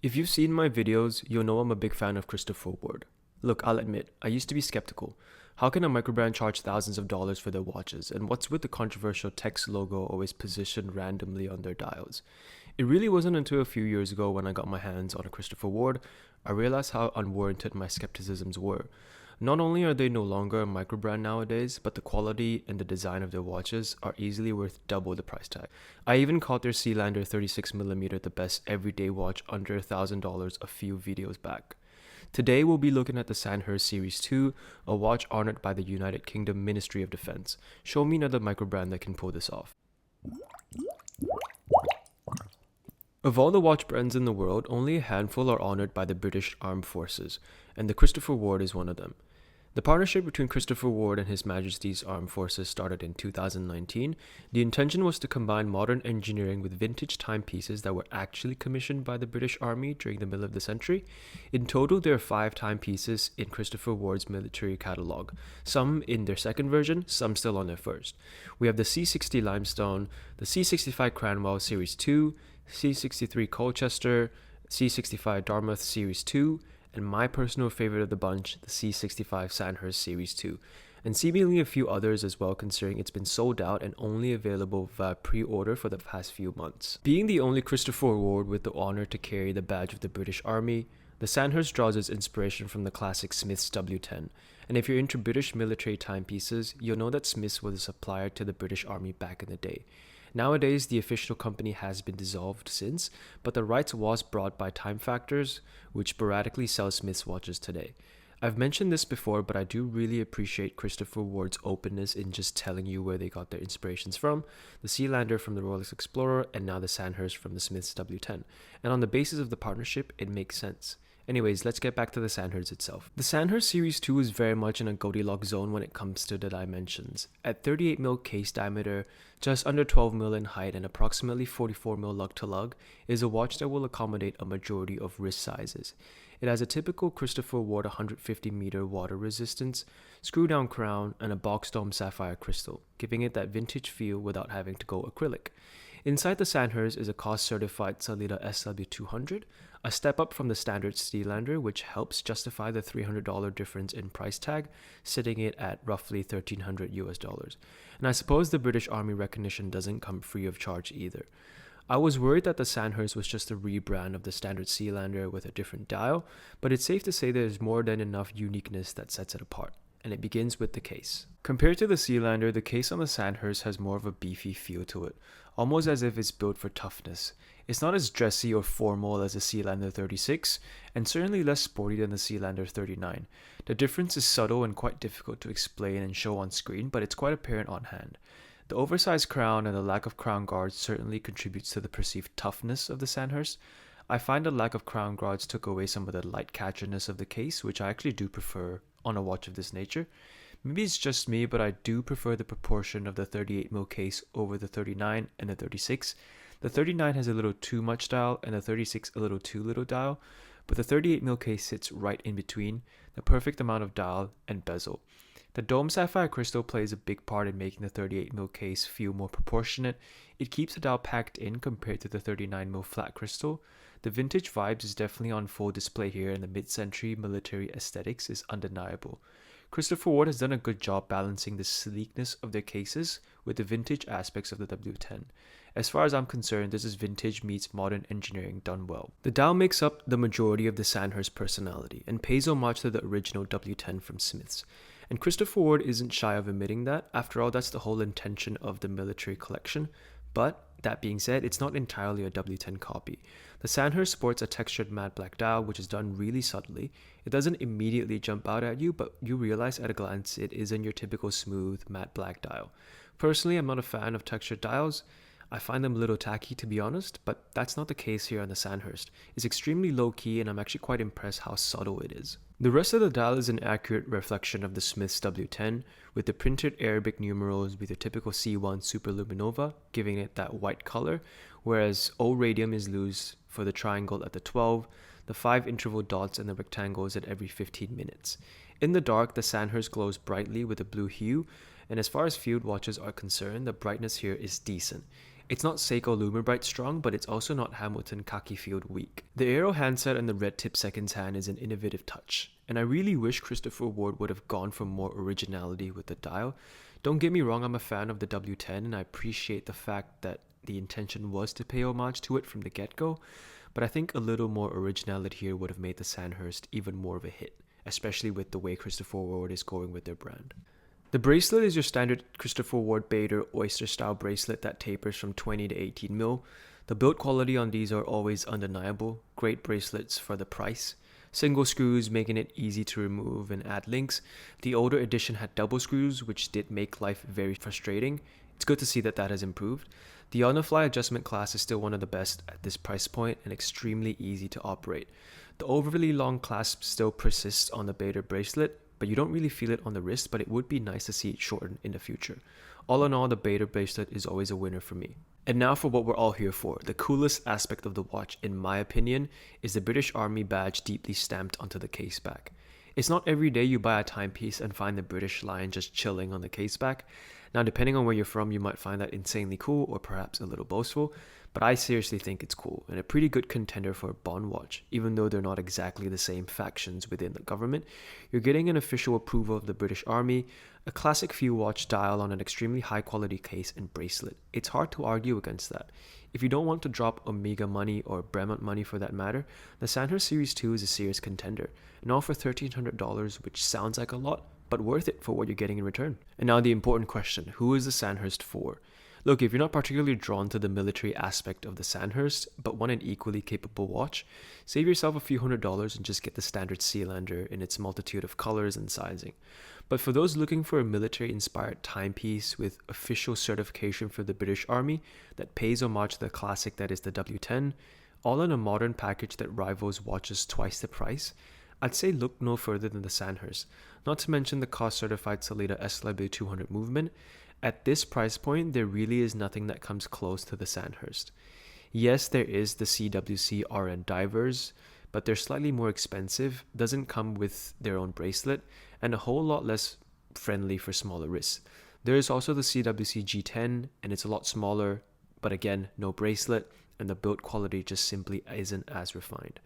If you've seen my videos, you'll know I'm a big fan of Christopher Ward. Look, I'll admit, I used to be skeptical. How can a microbrand charge thousands of dollars for their watches? And what's with the controversial text logo always positioned randomly on their dials? It really wasn't until a few years ago when I got my hands on a Christopher Ward, I realized how unwarranted my skepticisms were. Not only are they no longer a microbrand nowadays, but the quality and the design of their watches are easily worth double the price tag. I even called their Sealander 36mm the best everyday watch under $1,000 a few videos back. Today we'll be looking at the Sandhurst Series 2, a watch honored by the United Kingdom Ministry of Defense. Show me another microbrand that can pull this off. Of all the watch brands in the world, only a handful are honored by the British Armed Forces, and the Christopher Ward is one of them. The partnership between Christopher Ward and His Majesty's Armed Forces started in 2019. The intention was to combine modern engineering with vintage timepieces that were actually commissioned by the British Army during the middle of the century. In total, there are 5 timepieces in Christopher Ward's military catalogue, some in their second version, some still on their first. We have the C60 Limestone, the C65 Cranwell Series 2, C63 Colchester, C65 Dartmouth Series 2, and my personal favorite of the bunch, the C65 Sandhurst Series 2, and seemingly a few others as well, considering it's been sold out and only available via pre-order for the past few months. Being the only Christopher Ward with the honor to carry the badge of the British Army, the Sandhurst draws its inspiration from the classic Smith's W10, and if you're into British military timepieces, you'll know that Smiths was a supplier to the British Army back in the day. Nowadays, the official company has been dissolved since, but the rights was brought by Time Factors, which sporadically sells Smith's watches today. I've mentioned this before, but I do really appreciate Christopher Ward's openness in just telling you where they got their inspirations from, the Sealander from the Rolex Explorer, and now the Sandhurst from the Smith's W10. And on the basis of the partnership, it makes sense. Anyways, let's get back to the Sandhurst itself. The Sandhurst Series 2 is very much in a Goldilocks zone when it comes to the dimensions. At 38mm case diameter, just under 12mm in height, and approximately 44mm lug to lug, is a watch that will accommodate a majority of wrist sizes. It has a typical Christopher Ward 150-meter water resistance, screw-down crown, and a box dome sapphire crystal, giving it that vintage feel without having to go acrylic. Inside the Sandhurst is a cost-certified Sellita SW200, a step up from the standard Sealander, which helps justify the $300 difference in price tag, sitting it at roughly $1,300 US. And I suppose the British Army recognition doesn't come free of charge either. I was worried that the Sandhurst was just a rebrand of the standard Sealander with a different dial, but it's safe to say there's more than enough uniqueness that sets it apart. And it begins with the case. Compared to the Sealander, the case on the Sandhurst has more of a beefy feel to it, almost as if it's built for toughness. It's not as dressy or formal as the Sealander 36, and certainly less sporty than the Sealander 39. The difference is subtle and quite difficult to explain and show on screen, but it's quite apparent on hand. The oversized crown and the lack of crown guards certainly contributes to the perceived toughness of the Sandhurst. I find the lack of crown guards took away some of the light catchiness of the case, which I actually do prefer on a watch of this nature. Maybe it's just me, but I do prefer the proportion of the 38mm case over the 39 and the 36. The 39 has a little too much dial and the 36 a little too little dial, but the 38mm case sits right in between, the perfect amount of dial and bezel. The dome sapphire crystal plays a big part in making the 38mm case feel more proportionate. It keeps the dial packed in compared to the 39mm flat crystal. The vintage vibes is definitely on full display here, and the mid-century military aesthetics is undeniable. Christopher Ward has done a good job balancing the sleekness of their cases with the vintage aspects of the W10. As far as I'm concerned, this is vintage meets modern engineering done well. The dial makes up the majority of the Sandhurst personality and pays homage to the original W10 from Smiths. And Christopher Ward isn't shy of admitting that. After all, that's the whole intention of the military collection. But that being said, it's not entirely a W10 copy. The Sandhurst sports a textured matte black dial, which is done really subtly. It doesn't immediately jump out at you, but you realize at a glance it isn't your typical smooth matte black dial. Personally, I'm not a fan of textured dials. I find them a little tacky, to be honest, but that's not the case here on the Sandhurst. It's extremely low-key, and I'm actually quite impressed how subtle it is. The rest of the dial is an accurate reflection of the Smith's W10, with the printed Arabic numerals with the typical C1 superluminova, giving it that white color, whereas O radium is loose for the triangle at the 12, the 5 interval dots and the rectangles at every 15 minutes. In the dark, the Sandhurst glows brightly with a blue hue, and as far as field watches are concerned, the brightness here is decent. It's not Seiko Lumerbright strong, but it's also not Hamilton Khaki Field weak. The Aero handset and the red tip seconds hand is an innovative touch, and I really wish Christopher Ward would have gone for more originality with the dial. Don't get me wrong, I'm a fan of the W10 and I appreciate the fact that the intention was to pay homage to it from the get-go, but I think a little more originality here would have made the Sandhurst even more of a hit, especially with the way Christopher Ward is going with their brand. The bracelet is your standard Christopher Ward Bader oyster style bracelet that tapers from 20 to 18 mil. The build quality on these are always undeniable, great bracelets for the price. Single screws making it easy to remove and add links. The older edition had double screws, which did make life very frustrating. It's good to see that has improved. The on-the-fly adjustment class is still one of the best at this price point and extremely easy to operate. The overly long clasp still persists on the Bader bracelet, but you don't really feel it on the wrist, but it would be nice to see it shorten in the future. All in all, the Bader bracelet is always a winner for me. And now for what we're all here for. The coolest aspect of the watch, in my opinion, is the British Army badge deeply stamped onto the case back. It's not every day you buy a timepiece and find the British lion just chilling on the case back. Now, depending on where you're from, you might find that insanely cool or perhaps a little boastful, but I seriously think it's cool and a pretty good contender for a Bond watch. Even though they're not exactly the same factions within the government, you're getting an official approval of the British Army, a classic feel watch dial on an extremely high quality case and bracelet. It's hard to argue against that. If you don't want to drop Omega money or Bremont money for that matter, the Sandhurst Series 2 is a serious contender, and all for $1,300, which sounds like a lot, but worth it for what you're getting in return. And now the important question, who is the Sandhurst for? Look, if you're not particularly drawn to the military aspect of the Sandhurst, but want an equally capable watch, save yourself a few $100s and just get the standard Sealander in its multitude of colors and sizing. But for those looking for a military-inspired timepiece with official certification for the British Army that pays homage to the classic that is the W10, all in a modern package that rivals watches twice the price, I'd say look no further than the Sandhurst, not to mention the cost-certified Sellita SLW200 movement. At this price point, there really is nothing that comes close to the Sandhurst. Yes, there is the CWC RN divers, but they're slightly more expensive, doesn't come with their own bracelet, and a whole lot less friendly for smaller wrists. There is also the CWC G10, and it's a lot smaller, but again, no bracelet, and the build quality just simply isn't as refined.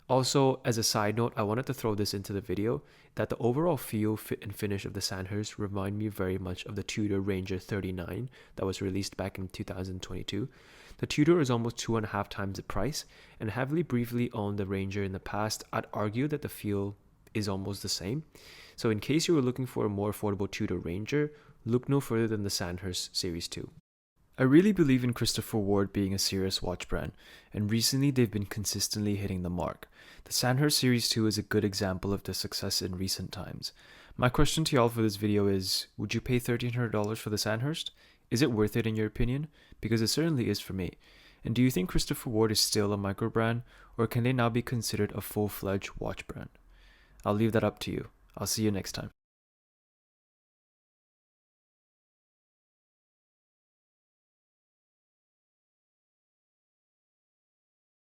Also, as a side note, I wanted to throw this into the video, that the overall feel, fit, and finish of the Sandhurst remind me very much of the Tudor Ranger 39 that was released back in 2022. The Tudor is almost 2.5 times the price, and having briefly owned the Ranger in the past, I'd argue that the feel is almost the same. So in case you were looking for a more affordable Tudor Ranger, look no further than the Sandhurst Series 2. I really believe in Christopher Ward being a serious watch brand, and recently they've been consistently hitting the mark. The Sandhurst Series 2 is a good example of their success in recent times. My question to y'all for this video is, would you pay $1,300 for the Sandhurst? Is it worth it in your opinion? Because it certainly is for me. And do you think Christopher Ward is still a micro brand, or can they now be considered a full-fledged watch brand? I'll leave that up to you. I'll see you next time.